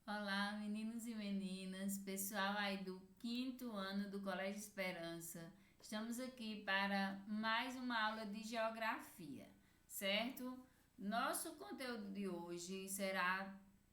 Olá, meninos e meninas, pessoal aí do quinto ano do Colégio Esperança. Estamos aqui para mais uma aula de geografia, certo? Nosso conteúdo de hoje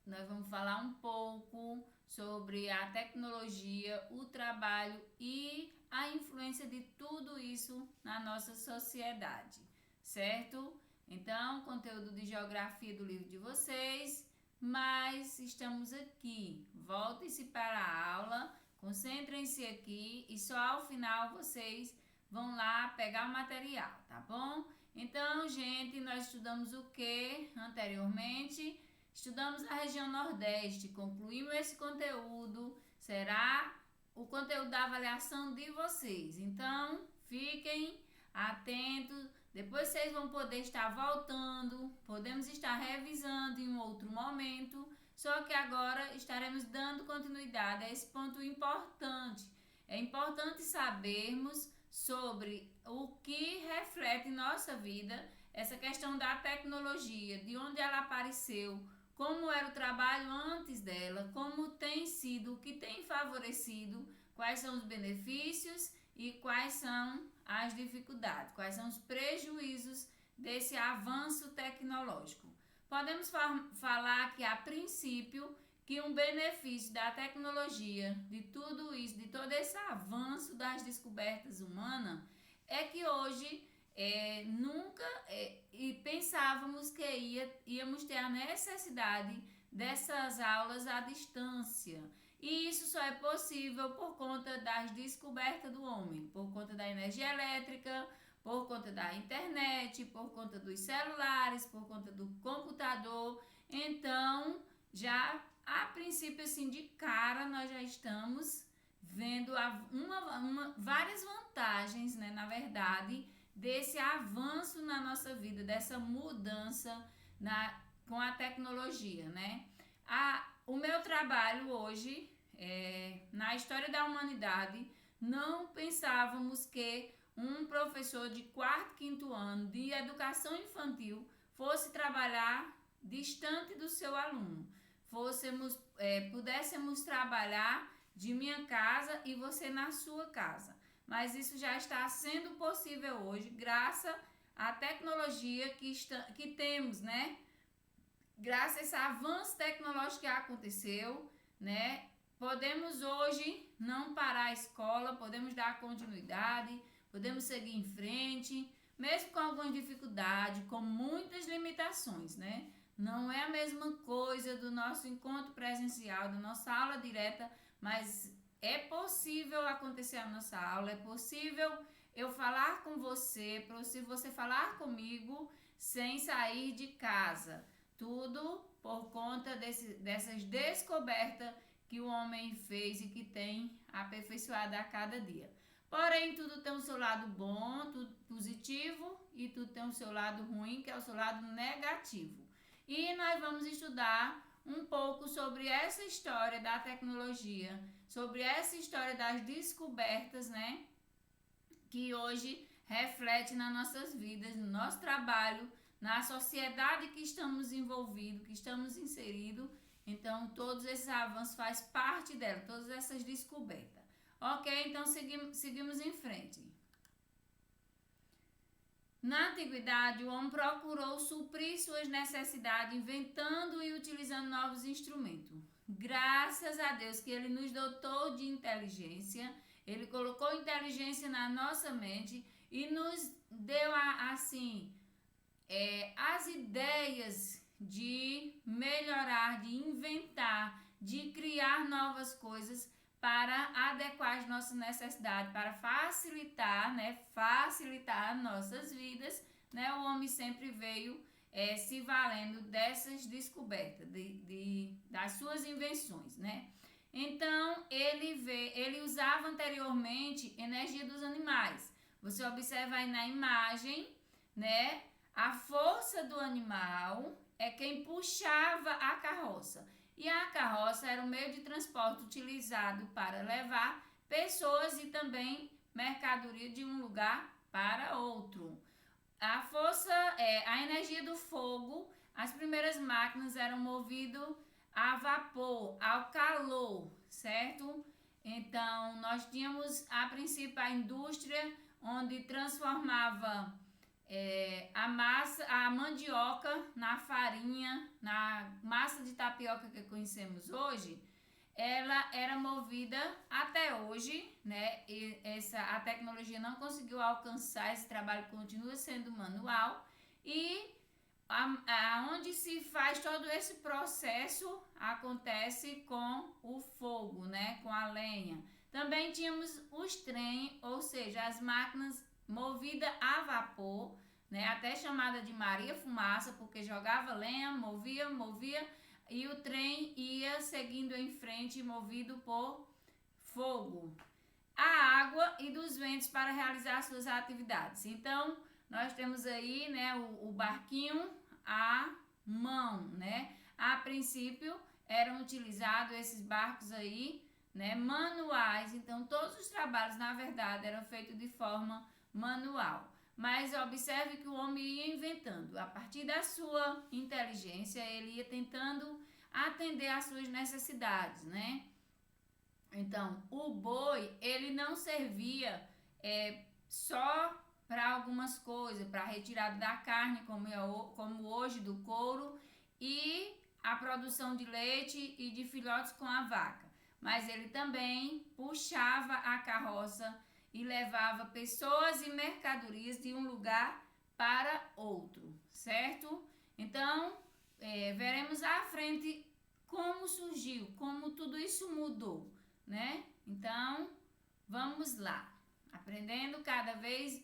nós vamos falar um pouco sobre a tecnologia, o trabalho e a influência de tudo isso na nossa sociedade, certo? Então, conteúdo de geografia do livro de vocês, mas estamos aqui. Voltem-se para a aula, concentrem-se aqui e só ao final vocês vão lá pegar o material, tá bom? Então, gente, nós estudamos o que anteriormente? Estudamos a região Nordeste, concluímos esse conteúdo, será o conteúdo da avaliação de vocês. Então, fiquem atentos. Depois vocês vão poder estar voltando, podemos estar revisando em um outro momento, só que agora estaremos dando continuidade a esse ponto importante. É importante sabermos sobre o que reflete em nossa vida essa questão da tecnologia, de onde ela apareceu, como era o trabalho antes dela, como tem sido, o que tem favorecido, quais são os benefícios e quais são as dificuldades, quais são os prejuízos desse avanço tecnológico. Podemos falar que, a princípio, que um benefício da tecnologia, de tudo isso, de todo esse avanço das descobertas humanas, é que hoje nunca e pensávamos que íamos ter a necessidade dessas aulas à distância. E isso só é possível por conta das descobertas do homem, por conta da energia elétrica, por conta da internet, por conta dos celulares, por conta do computador. Então, já a princípio, assim, de cara, nós já estamos vendo várias vantagens, né, na verdade, desse avanço na nossa vida, dessa mudança com a tecnologia, né? O meu trabalho hoje, na história da humanidade, não pensávamos que um professor de quarto, quinto ano de educação infantil fosse trabalhar distante do seu aluno. Pudéssemos trabalhar de minha casa e você na sua casa. Mas isso já está sendo possível hoje, graças à tecnologia que temos, né? Graças a esse avanço tecnológico que aconteceu, né? Podemos hoje não parar a escola, podemos dar continuidade, podemos seguir em frente, mesmo com algumas dificuldades, com muitas limitações, né? Não é a mesma coisa do nosso encontro presencial, da nossa aula direta, mas é possível acontecer a nossa aula, é possível eu falar com você, é possível você falar comigo sem sair de casa. Tudo por conta dessas descobertas que o homem fez e que tem aperfeiçoado a cada dia. Porém, tudo tem o seu lado bom, tudo positivo, e tudo tem o seu lado ruim, que é o seu lado negativo. E nós vamos estudar um pouco sobre essa história da tecnologia, sobre essa história das descobertas, né? Que hoje reflete nas nossas vidas, no nosso trabalho, na sociedade que estamos envolvidos, que estamos inseridos. Então, todos esses avanços fazem parte dela, todas essas descobertas. Ok, então seguimos em frente. Na antiguidade, o homem procurou suprir suas necessidades, inventando e utilizando novos instrumentos. Graças a Deus que Ele nos dotou de inteligência, Ele colocou inteligência na nossa mente e nos deu as ideias de melhorar, de inventar, de criar novas coisas para adequar as nossas necessidades, para facilitar, né, facilitar nossas vidas, né? O homem sempre veio se valendo dessas descobertas, das suas invenções, né? Então, ele usava anteriormente energia dos animais. Você observa aí na imagem, né? A força do animal é quem puxava a carroça. E a carroça era o meio de transporte utilizado para levar pessoas e também mercadoria de um lugar para outro. A energia do fogo, as primeiras máquinas eram movidas a vapor, ao calor, certo? Então, nós tínhamos a princípio a indústria onde transformava a massa, a mandioca na farinha, na massa de tapioca que conhecemos hoje. Ela era movida até hoje, né? A tecnologia não conseguiu alcançar, esse trabalho continua sendo manual e onde se faz todo esse processo acontece com o fogo, né? Com a lenha. Também tínhamos os trem, ou seja, as máquinas movidas a vapor, né? Até chamada de Maria Fumaça, porque jogava lenha, movia e o trem ia seguindo em frente, movido por fogo, a água e dos ventos para realizar suas atividades. Então, nós temos aí, né, o barquinho à mão, né? A princípio eram utilizados esses barcos aí, né, manuais. Então, todos os trabalhos, na verdade, eram feitos de forma manual. Mas observe que o homem ia inventando. A partir da sua inteligência, ele ia tentando atender às suas necessidades, né? Então, o boi, ele não servia só para algumas coisas, para retirada da carne, como hoje do couro, e a produção de leite e de filhotes com a vaca. Mas ele também puxava a carroça e levava pessoas e mercadorias de um lugar para outro, certo? Então, veremos à frente como surgiu, como tudo isso mudou, né? Então, vamos lá, aprendendo cada vez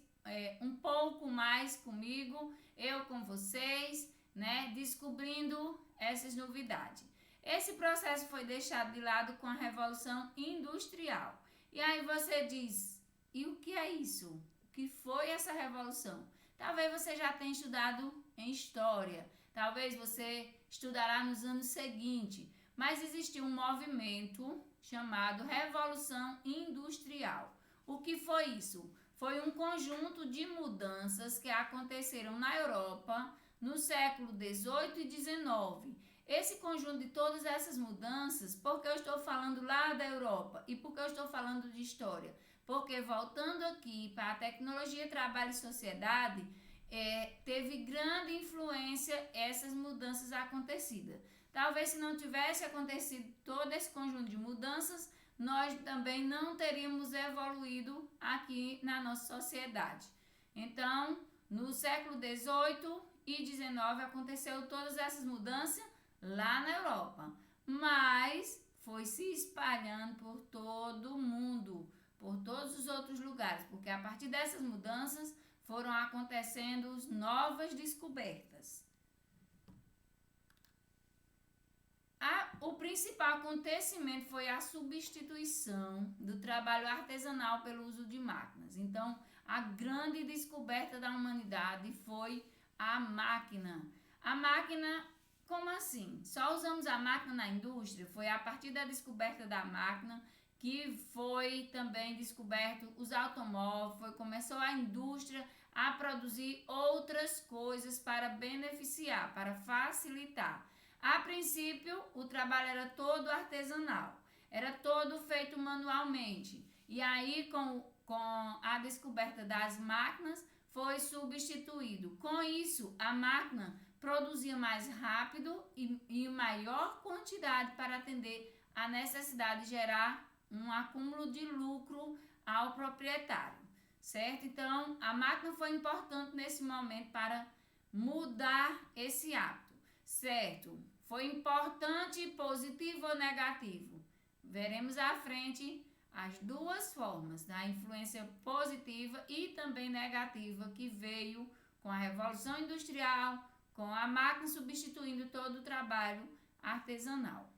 um pouco mais comigo, eu com vocês, né? Descobrindo essas novidades. Esse processo foi deixado de lado com a Revolução Industrial. E aí você diz, e o que é isso? O que foi essa revolução? Talvez você já tenha estudado em história, talvez você estudará nos anos seguintes, mas existiu um movimento chamado Revolução Industrial. O que foi isso? Foi um conjunto de mudanças que aconteceram na Europa no século XVIII e XIX. Esse conjunto de todas essas mudanças, porque eu estou falando lá da Europa e porque eu estou falando de história? Porque voltando aqui para a tecnologia, trabalho e sociedade, teve grande influência essas mudanças acontecidas. Talvez se não tivesse acontecido todo esse conjunto de mudanças, nós também não teríamos evoluído aqui na nossa sociedade. Então, no século XVIII e XIX aconteceu todas essas mudanças lá na Europa, mas foi se espalhando por todo o mundo, por todos os outros lugares, porque a partir dessas mudanças foram acontecendo novas descobertas. O principal acontecimento foi a substituição do trabalho artesanal pelo uso de máquinas. Então, a grande descoberta da humanidade foi a máquina. A máquina, como assim? Só usamos a máquina na indústria? Foi a partir da descoberta da máquina que foi também descoberto os automóveis, começou a indústria a produzir outras coisas para beneficiar, para facilitar. A princípio, o trabalho era todo artesanal, era todo feito manualmente. E aí, com a descoberta das máquinas, foi substituído. Com isso, a máquina produzia mais rápido e em maior quantidade para atender a necessidade de gerar um acúmulo de lucro ao proprietário, certo? Então, a máquina foi importante nesse momento para mudar esse hábito, certo? Foi importante, positivo ou negativo? Veremos à frente as duas formas da influência positiva e também negativa que veio com a Revolução Industrial, com a máquina substituindo todo o trabalho artesanal.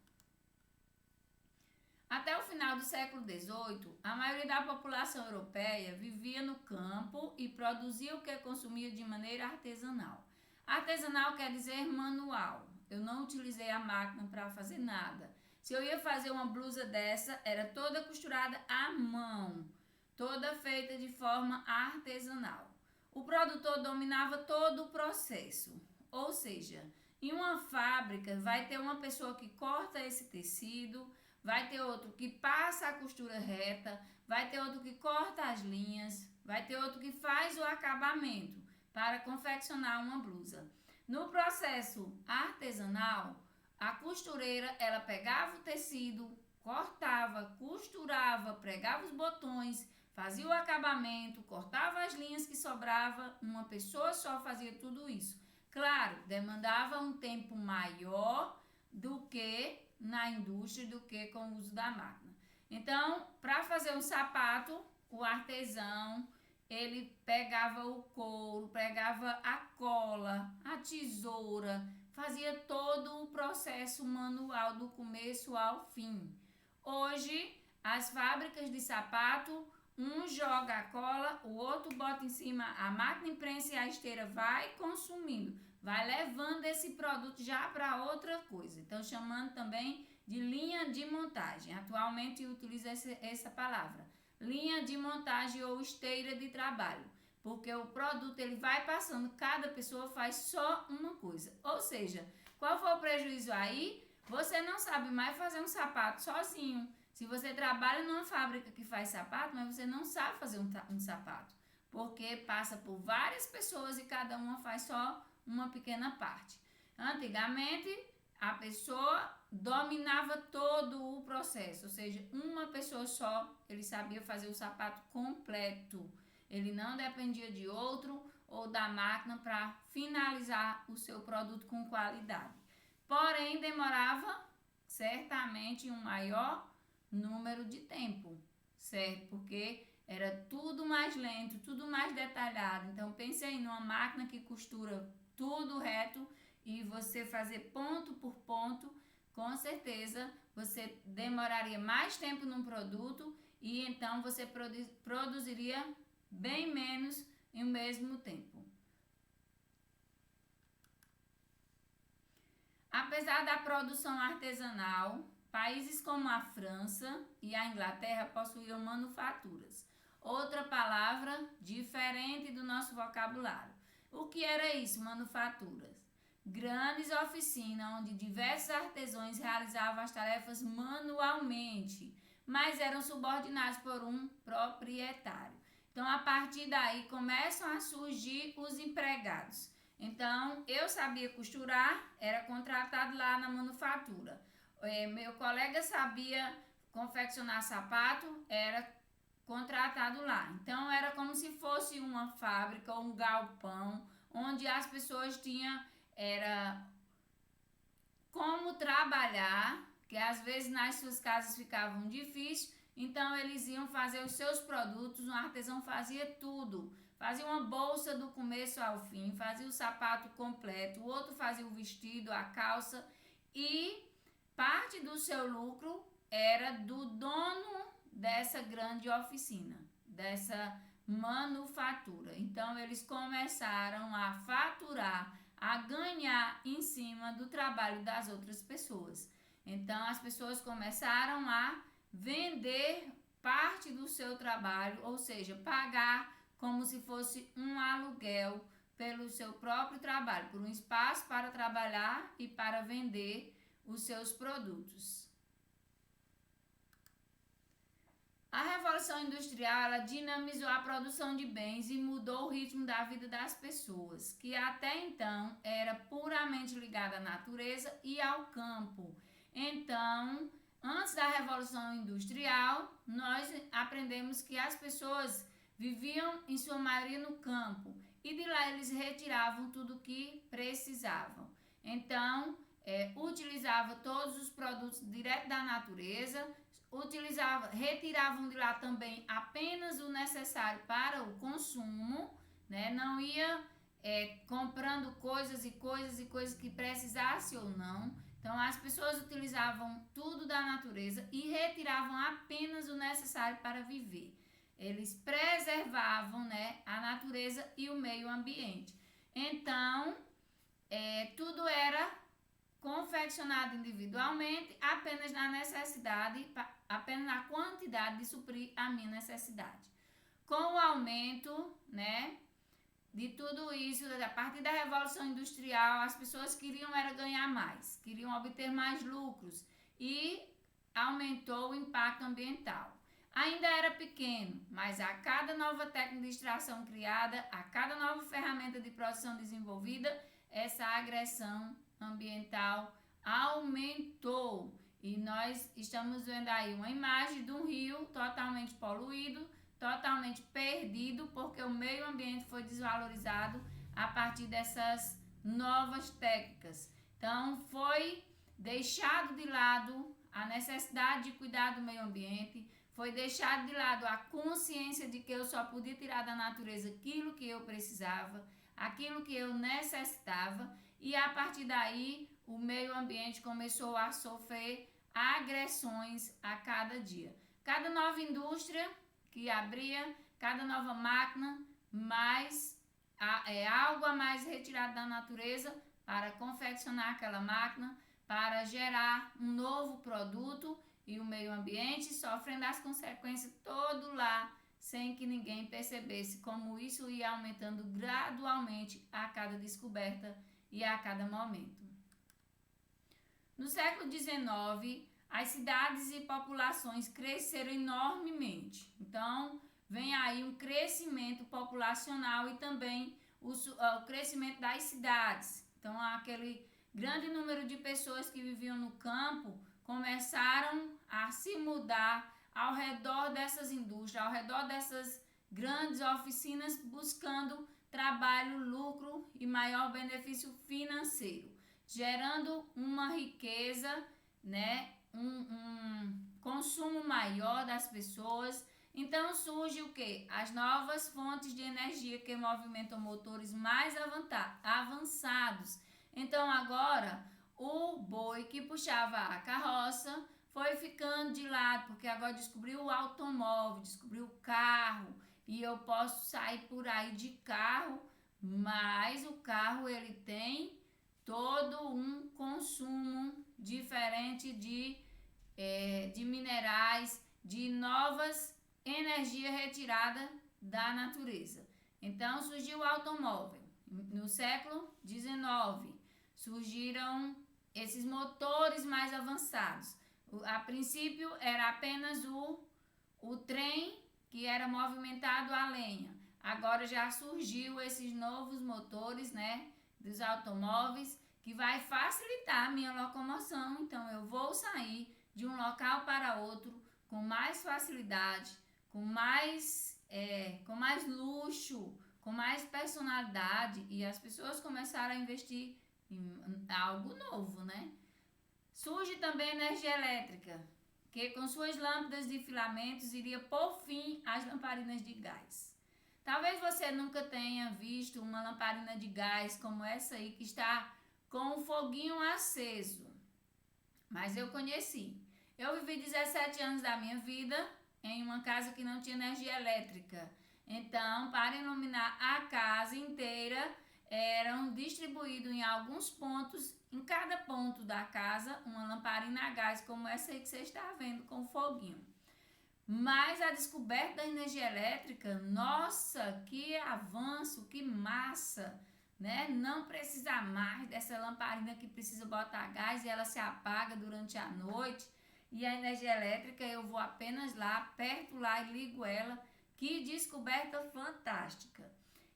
Até o final do século XVIII, a maioria da população europeia vivia no campo e produzia o que consumia de maneira artesanal. Artesanal quer dizer manual. Eu não utilizei a máquina para fazer nada. Se eu ia fazer uma blusa dessa, era toda costurada à mão, toda feita de forma artesanal. O produtor dominava todo o processo, ou seja, Em uma fábrica, vai ter uma pessoa que corta esse tecido, vai ter outro que passa a costura reta, vai ter outro que corta as linhas, vai ter outro que faz o acabamento para confeccionar uma blusa. No processo artesanal, a costureira, ela pegava o tecido, cortava, costurava, pregava os botões, fazia o acabamento, cortava as linhas que sobrava, uma pessoa só fazia tudo isso. Claro, demandava um tempo maior do que na indústria, do que com o uso da máquina. Então, para fazer um sapato, o artesão, ele pegava o couro, pegava a cola, a tesoura, fazia todo o processo manual do começo ao fim. Hoje, as fábricas de sapato, um joga a cola, o outro bota em cima a máquina imprensa e a esteira vai consumindo, vai levando esse produto já para outra coisa. Então, chamando também de linha de montagem. Atualmente, utiliza essa palavra, linha de montagem ou esteira de trabalho, porque o produto ele vai passando, cada pessoa faz só uma coisa. Ou seja, qual foi o prejuízo aí? Você não sabe mais fazer um sapato sozinho. Se você trabalha numa fábrica que faz sapato, mas você não sabe fazer um sapato, porque passa por várias pessoas e cada uma faz só uma pequena parte. Antigamente, a pessoa dominava todo o processo, ou seja, uma pessoa só, ele sabia fazer o sapato completo. Ele não dependia de outro ou da máquina para finalizar o seu produto com qualidade. Porém, demorava certamente um maior número de tempo, certo? Porque era tudo mais lento, tudo mais detalhado. Então, pense aí numa máquina que costura tudo reto e você fazer ponto por ponto, com certeza você demoraria mais tempo num produto e então você produziria bem menos em o mesmo tempo. Apesar da produção artesanal, países como a França e a Inglaterra possuíam manufaturas. Outra palavra diferente do nosso vocabulário. O que era isso, manufaturas? Grandes oficinas onde diversos artesãos realizavam as tarefas manualmente, mas eram subordinados por um proprietário. Então, a partir daí, começam a surgir os empregados. Então, eu sabia costurar, era contratado lá na manufatura. Meu colega sabia confeccionar sapato, era contratado lá. Então, era como se fosse uma fábrica ou um galpão, onde as pessoas tinham como trabalhar, que às vezes nas suas casas ficavam difíceis, então eles iam fazer os seus produtos, um artesão fazia tudo. Fazia uma bolsa do começo ao fim, fazia o sapato completo, o outro fazia o vestido, a calça e parte do seu lucro era do dono dessa grande oficina, dessa manufatura. Então, eles começaram a faturar, a ganhar em cima do trabalho das outras pessoas. Então, as pessoas começaram a vender parte do seu trabalho, ou seja, pagar como se fosse um aluguel pelo seu próprio trabalho, por um espaço para trabalhar e para vender os seus produtos. A Revolução Industrial ela dinamizou a produção de bens e mudou o ritmo da vida das pessoas, que até então era puramente ligada à natureza e ao campo. Então, antes da Revolução Industrial, nós aprendemos que as pessoas viviam em sua maioria no campo e de lá eles retiravam tudo o que precisavam. Então, utilizava todos os produtos direto da natureza, retiravam de lá também apenas o necessário para o consumo, né? Não ia comprando coisas que precisasse ou não. Então, as pessoas utilizavam tudo da natureza e retiravam apenas o necessário para viver. Eles preservavam, né, a natureza e o meio ambiente. Então, tudo era confeccionado individualmente, apenas na necessidade, apenas na quantidade de suprir a minha necessidade. Com o aumento, né, de tudo isso, a partir da Revolução Industrial, as pessoas queriam era ganhar mais, queriam obter mais lucros e aumentou o impacto ambiental. Ainda era pequeno, mas a cada nova técnica de extração criada, a cada nova ferramenta de produção desenvolvida, essa agressão ambiental aumentou. E nós estamos vendo aí uma imagem de um rio totalmente poluído, totalmente perdido, porque o meio ambiente foi desvalorizado a partir dessas novas técnicas. Então, foi deixado de lado a necessidade de cuidar do meio ambiente, foi deixado de lado a consciência de que eu só podia tirar da natureza aquilo que eu precisava, aquilo que eu necessitava, e a partir daí o meio ambiente começou a sofrer agressões a cada dia. Cada nova indústria que abria, cada nova máquina, algo a mais retirado da natureza para confeccionar aquela máquina, para gerar um novo produto, e o meio ambiente sofrendo as consequências todo lá, sem que ninguém percebesse como isso ia aumentando gradualmente a cada descoberta e a cada momento. No século XIX, as cidades e populações cresceram enormemente. Então, vem aí um crescimento populacional e também o crescimento das cidades. Então, aquele grande número de pessoas que viviam no campo começaram a se mudar ao redor dessas indústrias, ao redor dessas grandes oficinas, buscando trabalho, lucro e maior benefício financeiro, gerando uma riqueza, né, um consumo maior das pessoas. Então surge o quê? As novas fontes de energia que movimentam motores mais avançados. Então agora o boi que puxava a carroça foi ficando de lado, porque agora descobriu o automóvel, descobriu o carro, e eu posso sair por aí de carro, mas o carro ele tem todo um consumo diferente de minerais, de novas energias retiradas da natureza. Então surgiu o automóvel. No século XIX surgiram esses motores mais avançados. A princípio era apenas o trem que era movimentado a lenha. Agora já surgiu esses novos motores, né, dos automóveis, que vai facilitar a minha locomoção. Então eu vou sair de um local para outro com mais facilidade, com mais luxo, com mais personalidade, e as pessoas começaram a investir em algo novo, né? Surge também a energia elétrica, que com suas lâmpadas de filamentos iria pôr fim às lamparinas de gás. Talvez você nunca tenha visto uma lamparina de gás como essa aí, que está com um foguinho aceso, mas eu conheci. Eu vivi 17 anos da minha vida em uma casa que não tinha energia elétrica. Então, para iluminar a casa inteira, eram distribuídos em alguns pontos, em cada ponto da casa, uma lamparina a gás, como essa aí que você está vendo, com foguinho. Mas a descoberta da energia elétrica, nossa, que avanço, que massa, né? Não precisa mais dessa lamparina que precisa botar gás e ela se apaga durante a noite. E a energia elétrica, eu vou apenas lá, aperto lá e ligo ela. Que descoberta fantástica!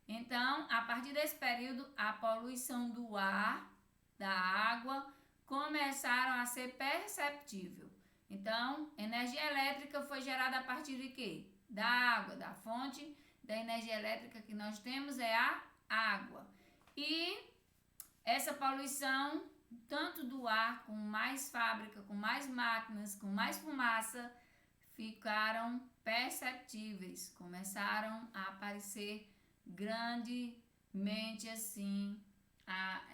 Então, a partir desse período, a poluição do ar, da água, começaram a ser perceptível. Então, energia elétrica foi gerada a partir de quê? Da água, da fonte da energia elétrica que nós temos é a água. E essa poluição, tanto do ar, com mais fábrica, com mais máquinas, com mais fumaça, ficaram perceptíveis, começaram a aparecer grandemente assim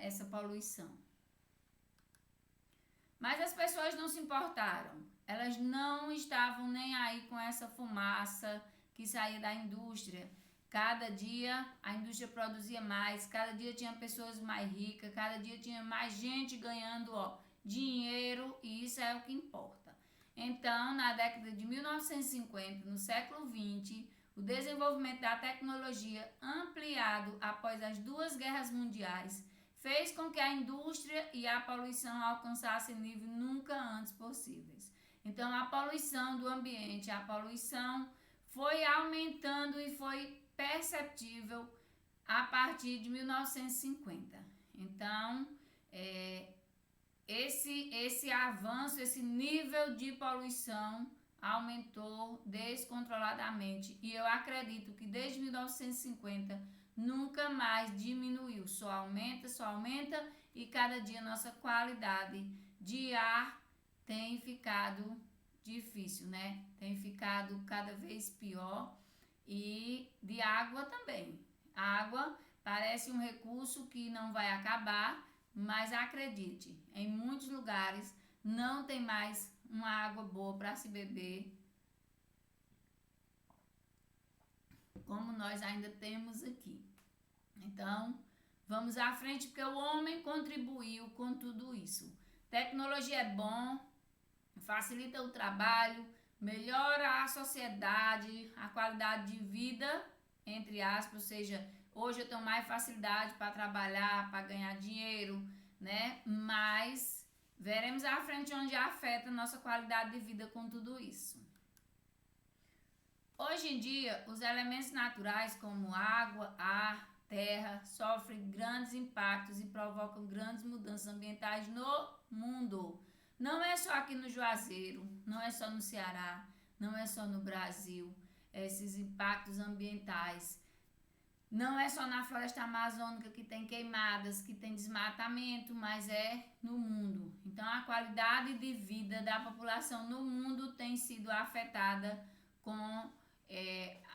essa poluição. Mas as pessoas não se importaram, elas não estavam nem aí com essa fumaça que saía da indústria. Cada dia a indústria produzia mais, cada dia tinha pessoas mais ricas, cada dia tinha mais gente ganhando dinheiro, e isso é o que importa. Então, na década de 1950, no século XX, O desenvolvimento da tecnologia ampliado após as duas guerras mundiais fez com que a indústria e a poluição alcançassem níveis nunca antes possíveis. Então, a poluição do ambiente, a poluição foi aumentando e foi perceptível a partir de 1950. Então, esse avanço, esse nível de poluição aumentou descontroladamente e eu acredito que desde 1950 nunca mais diminuiu, só aumenta e cada dia nossa qualidade de ar tem ficado difícil, né? Tem ficado cada vez pior e de água também. A água parece um recurso que não vai acabar, mas acredite, em muitos lugares não tem mais uma água boa para se beber, como nós ainda temos aqui. Então, vamos à frente, porque o homem contribuiu com tudo isso. Tecnologia é bom, facilita o trabalho, melhora a sociedade, a qualidade de vida, entre aspas, ou seja, hoje eu tenho mais facilidade para trabalhar, para ganhar dinheiro, né? Mas veremos à frente onde afeta a nossa qualidade de vida com tudo isso. Hoje em dia, os elementos naturais como água, ar, terra sofrem grandes impactos e provocam grandes mudanças ambientais no mundo. Não é só aqui no Juazeiro, não é só no Ceará, não é só no Brasil, esses impactos ambientais. Não é só na floresta amazônica que tem queimadas, que tem desmatamento, mas é no mundo. Então, a qualidade de vida da população no mundo tem sido afetada com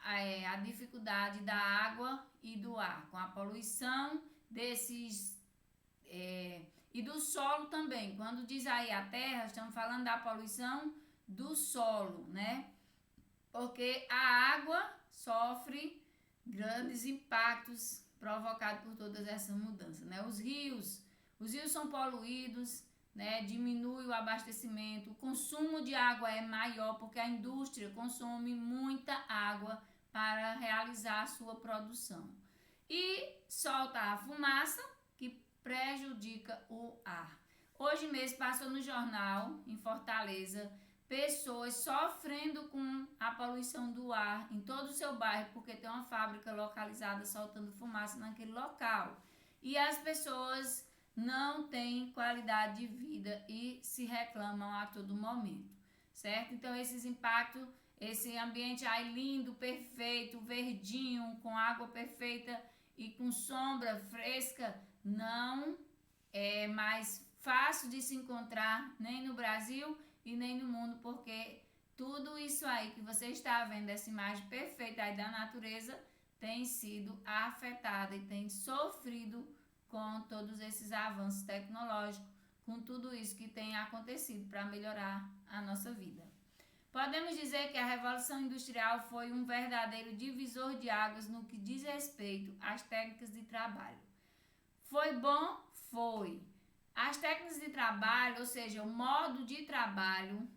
a dificuldade da água e do ar, com a poluição e do solo também. Quando diz aí a terra, estamos falando da poluição do solo, né? Porque a água sofre grandes impactos provocados por todas essas mudanças, né? Os rios são poluídos, né? Diminui o abastecimento, o consumo de água é maior porque a indústria consome muita água para realizar a sua produção e solta a fumaça que prejudica o ar. Hoje mesmo passou no jornal em Fortaleza pessoas sofrendo com a poluição do ar em todo o seu bairro, porque tem uma fábrica localizada soltando fumaça naquele local. E as pessoas não têm qualidade de vida e se reclamam a todo momento, certo? Então, esses impactos, esse ambiente aí lindo, perfeito, verdinho, com água perfeita e com sombra fresca, não é mais fácil de se encontrar nem no Brasil e nem no mundo, porque tudo isso aí que você está vendo, essa imagem perfeita aí da natureza, tem sido afetada e tem sofrido com todos esses avanços tecnológicos, com tudo isso que tem acontecido para melhorar a nossa vida. Podemos dizer que a Revolução Industrial foi um verdadeiro divisor de águas no que diz respeito às técnicas de trabalho. Foi bom? Foi. As técnicas de trabalho, ou seja, o modo de trabalho,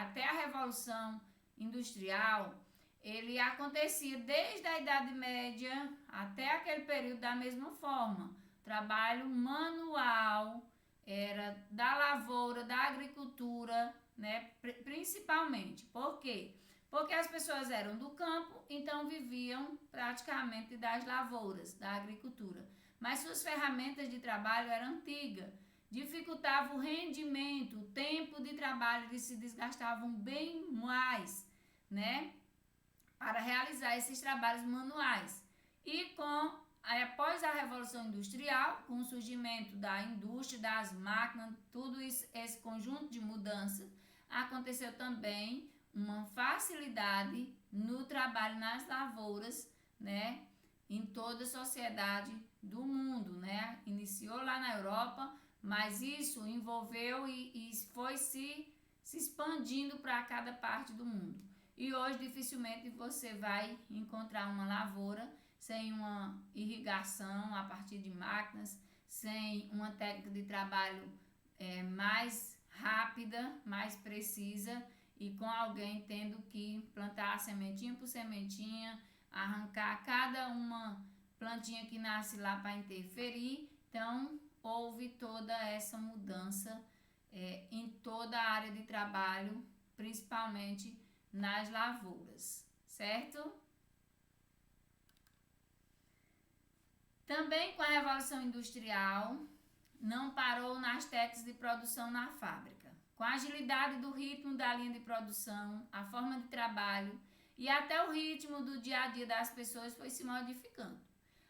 até a Revolução Industrial, ele acontecia desde a Idade Média até aquele período da mesma forma. Trabalho manual, era da lavoura, da agricultura, né, principalmente. Por quê? Porque as pessoas eram do campo, então viviam praticamente das lavouras, da agricultura. Mas suas ferramentas de trabalho eram antigas, dificultava o rendimento, o tempo de trabalho, eles se desgastavam bem mais, né, para realizar esses trabalhos manuais. E após a Revolução Industrial, com o surgimento da indústria, das máquinas, tudo isso, esse conjunto de mudanças, aconteceu também uma facilidade no trabalho nas lavouras, né, em toda a sociedade do mundo, né? Iniciou lá na Europa, mas isso envolveu e foi se expandindo para cada parte do mundo. E hoje dificilmente você vai encontrar uma lavoura sem uma irrigação a partir de máquinas, sem uma técnica de trabalho mais rápida, mais precisa e com alguém tendo que plantar sementinha por sementinha, arrancar cada uma plantinha que nasce lá para interferir. Então, houve toda essa mudança em toda a área de trabalho, principalmente nas lavouras, certo? Também com a Revolução Industrial, não parou nas técnicas de produção na fábrica. Com a agilidade do ritmo da linha de produção, a forma de trabalho e até o ritmo do dia a dia das pessoas foi se modificando.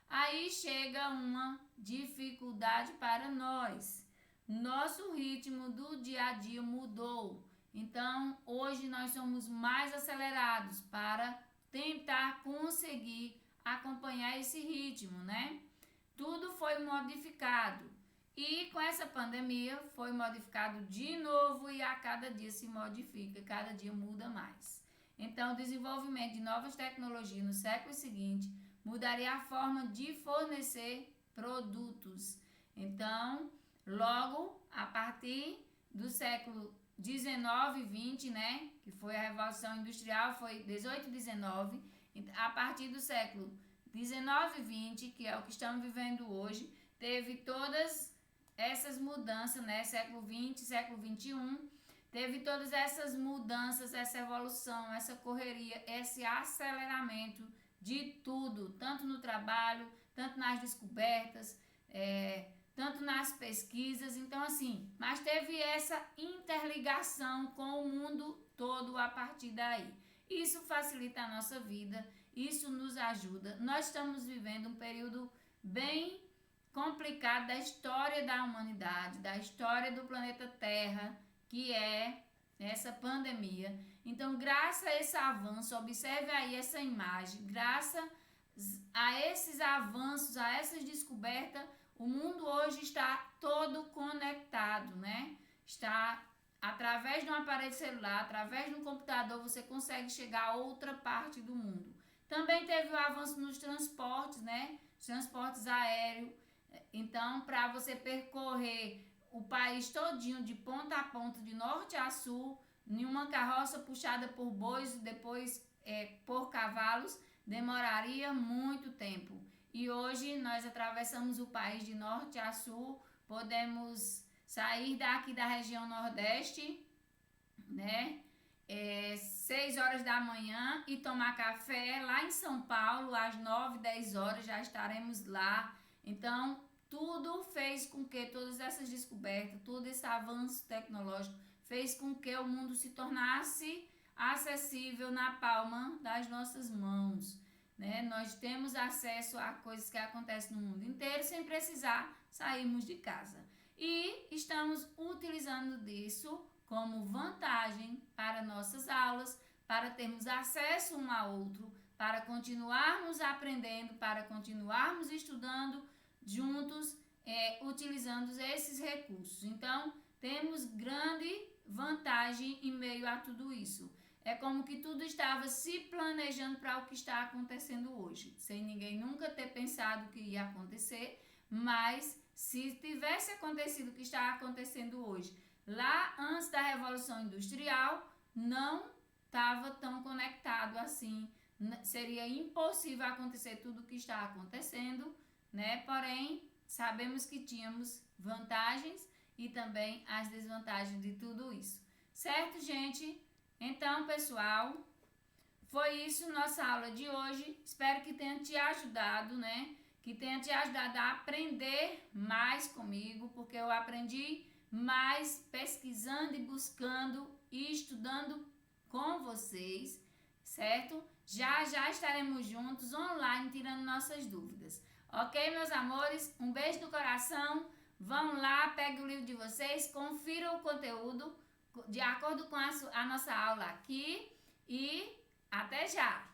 Aí chega uma dificuldade para nós. Nosso ritmo do dia a dia mudou. Então, hoje nós somos mais acelerados para tentar conseguir acompanhar esse ritmo, né? Tudo foi modificado. E com essa pandemia foi modificado de novo e a cada dia se modifica, cada dia muda mais. Então, o desenvolvimento de novas tecnologias no século seguinte mudaria a forma de fornecer produtos. Então, logo, a partir do século 19 e 20, né, que foi a Revolução Industrial, foi 18 e 19, a partir do século 19 e 20, que é o que estamos vivendo hoje, teve todas essas mudanças, né, século 20, século 21, teve todas essas mudanças, essa evolução, essa correria, esse aceleramento de tudo, tanto no trabalho, tanto nas descobertas, tanto nas pesquisas. Então, assim, mas teve essa interligação com o mundo todo a partir daí. Isso facilita a nossa vida, isso nos ajuda. Nós estamos vivendo um período bem complicado da história da humanidade, da história do planeta Terra, que é essa pandemia. Então, graças a esse avanço, observe aí essa imagem, graças a esses avanços, a essas descobertas, o mundo hoje está todo conectado, né? Está através de um aparelho celular, através de um computador, você consegue chegar a outra parte do mundo. Também teve o avanço nos transportes, né? Os transportes aéreos. Então, para você percorrer o país todinho de ponta a ponta, de norte a sul, em uma carroça puxada por bois e depois por cavalos, demoraria muito tempo. E hoje nós atravessamos o país de norte a sul, podemos sair daqui da região nordeste, né? 6 horas da manhã e tomar café lá em São Paulo, às 9, 10 horas já estaremos lá. Então, tudo fez com que todas essas descobertas, todo esse avanço tecnológico fez com que o mundo se tornasse acessível na palma das nossas mãos, né? Nós temos acesso a coisas que acontecem no mundo inteiro sem precisar sairmos de casa. E estamos utilizando disso como vantagem para nossas aulas, para termos acesso um ao outro, para continuarmos aprendendo, para continuarmos estudando juntos, utilizando esses recursos. Então, temos grande vantagem em meio a tudo isso. É como que tudo estava se planejando para o que está acontecendo hoje, sem ninguém nunca ter pensado que ia acontecer, mas se tivesse acontecido o que está acontecendo hoje, lá antes da Revolução Industrial, não estava tão conectado assim, seria impossível acontecer tudo o que está acontecendo, né? Porém, sabemos que tínhamos vantagens e também as desvantagens de tudo isso. Certo, gente? Então, pessoal, foi isso nossa aula de hoje. Espero que tenha te ajudado, né? Que tenha te ajudado a aprender mais comigo, porque eu aprendi mais pesquisando e buscando e estudando com vocês, certo? Já estaremos juntos online tirando nossas dúvidas. Ok, meus amores? Um beijo no coração. Vão lá, pegue o livro de vocês, confiram o conteúdo de acordo com a nossa aula aqui e até já!